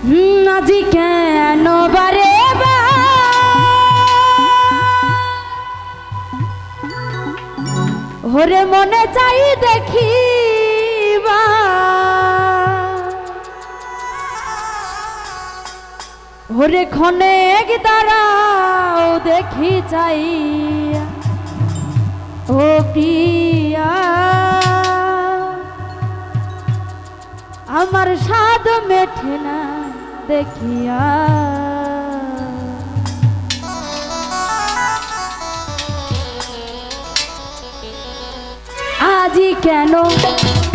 আজি কেন বারে হরে মনে চাই দেখিবা হরে ক্ষণেক দাঁড়াও দেখি চাই ও প্রিয়া আমার স্বাদ মেঠে না দেখিয়া আজি কেন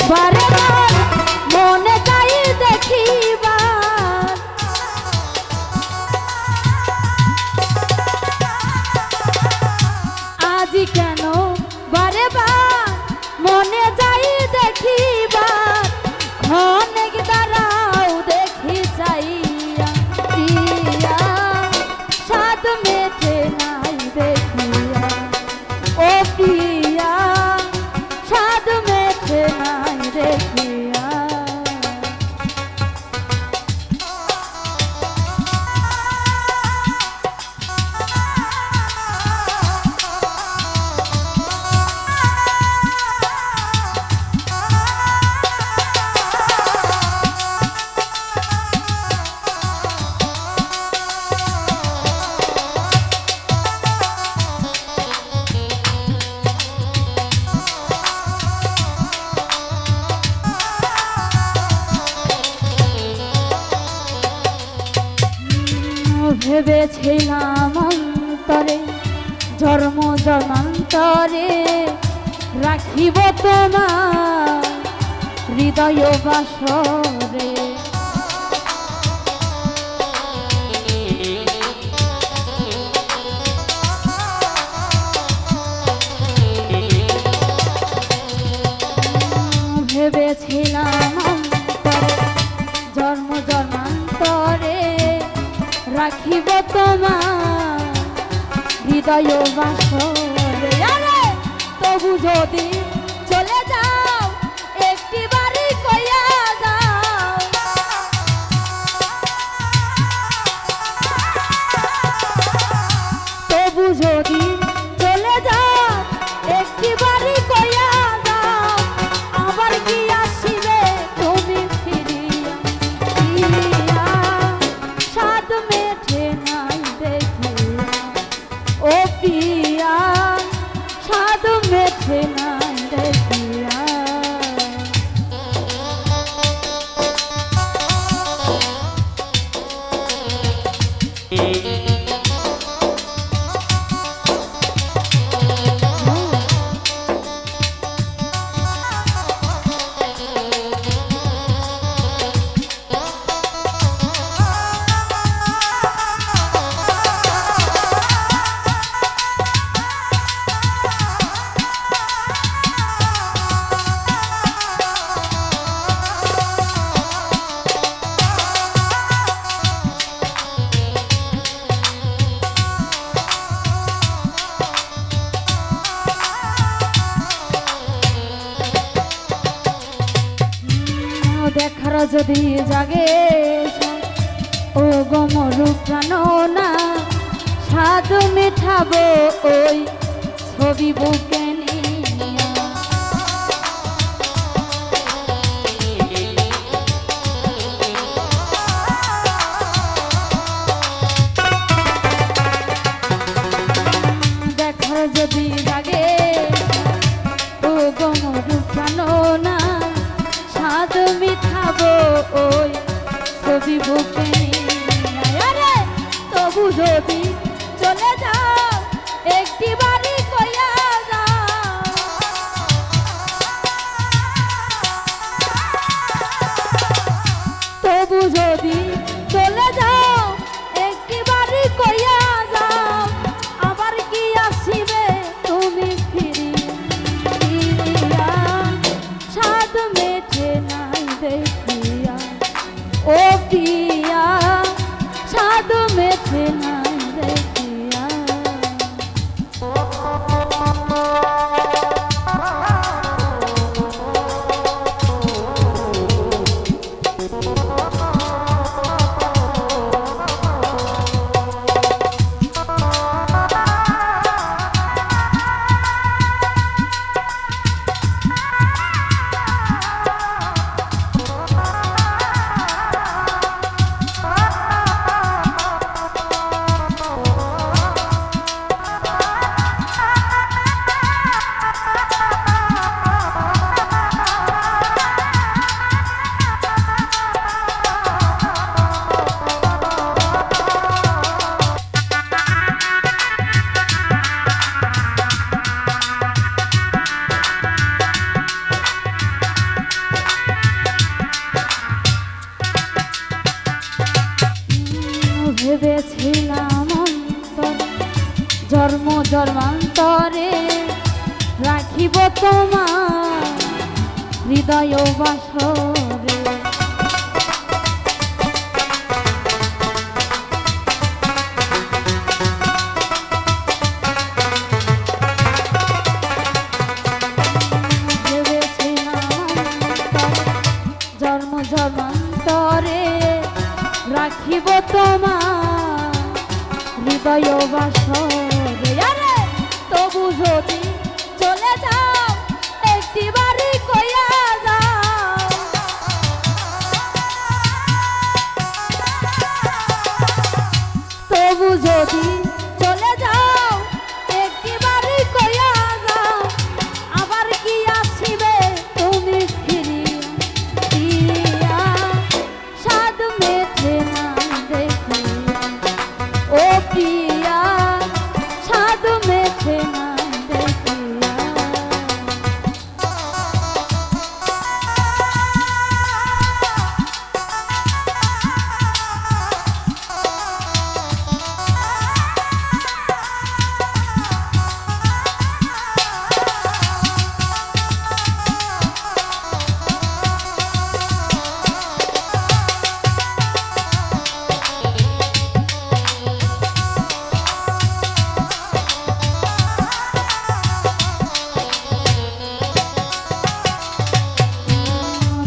বারে বার মনে চাই দেখিবা আজি কেন বারে বার মনে চাই দেখিবা অনেক দাঁড়াও দেখি চাইয়া প্রিয়া স্বাদ মেঠে নাই দেখিয়া ও প্রিয়া স্বাদ মেঠে নাই দেখিয়া ভেবেছিলাম অন্তরে জন্ম জন্মান্তরে রাখিব তোমার হৃদয় বাসরে ভেবেছিলাম অন্তরে জন্ম জন্মান্তরে রাখিব তোমার হৃদয় বাসরে তবু যদি চলে যাও একটি বাড়ি কইয়া যাও তবু যদি চলে যাও একটি বাড়ি কইয়া যাও আবার কি আসিবে তুমি ফিরিয়া ফিরিয়া স্বাদ মেঠে নাই দেখিয়া ও প্রিয়া স্বাদ মেঠে নাই দেখিয়া দেখার যদি জাগে ও গমরু প্রাণ না স্বাদ মেঠাবো ওই ছবি বুকে নিয়া দেখার যদি জাগে ও গমরু প্রাণ না স্বাদ মিঠাবো ওই ছবি বুকে নিয়ে তবু যদি চলে যাও একটি বাড়ি কইয়া যাও তবু যদি চলে যাও একটি বাড়ি কইয়া যাও আবার কি আসিবে তুমি ফিরিয়া স্বাদ মেঠে নাই দেখিয়া ও প্রিয়া স্বাদ মেঠে নাই দেখিয়া ভেবেছিলাম অন্তর জন্ম জন্মান্তরে রাখিব তোমার হৃদয় বাসরে। জন্ম জন্মান্তরে রাখিব তোমার হৃদয় বাসরে। আরে তবু যদি চলে যাও একটি বাড়ি কইয়া যাও, তবু যদি চলে যাও একটি বাড়ি কইয়া যাও, আবার কি আসিবে তুমি ফিরিয়া, সাধ মেটে না দেখিয়া ও প্রিয়া, সাধ মেটে না দেখিয়া।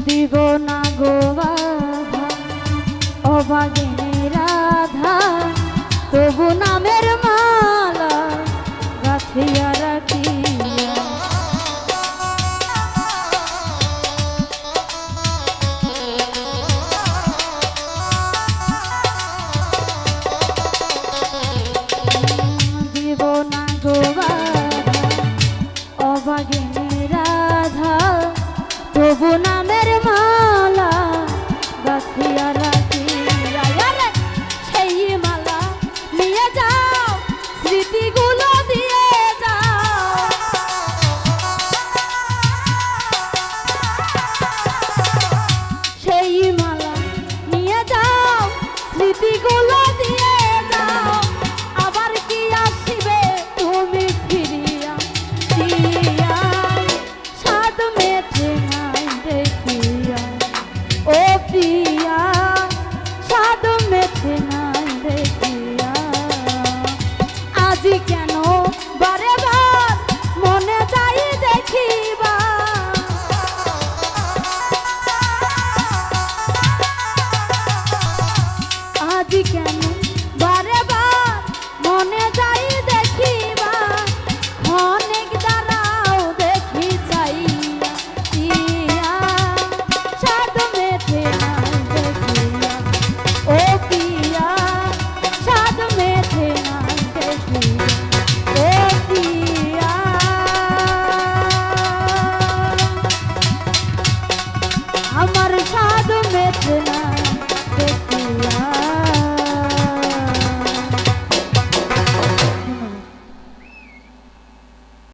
দিব না গো বাধা অভাগিনী রাধা, তবু নামের মালা গাছিয়া রাখিয়া। দিব না গো বাধা অভাগিনী রাধা, তবু নামের মালা গাছিয়া রাখিয়া। সেই মালা নিয়ে যাও স্মৃতিগুলো দিয়ে যাও, সেই মালা নিয়ে যাও স্মৃতিগুলো দিয়ে যাও, আবার কি আসিবে তুমি ফিরিয়া, ফিরিয়া সাধ মেটে নাই দেখিয়া ও প্রিয়া, সাধ মেটে নাই দেখিয়া। আজি কেন বারে বার মনে যাই দেখিবা, আজি কেন বারে বার মনে যাই দেখিবা, অনেক দাঁড়াও দেখি চাইয়া, সাধ মেটে নাই দেখিয়া ও প্রিয়া, সাধ মেটে নাই দেখিয়া ও প্রিয়া। আমার সাধ মেটে না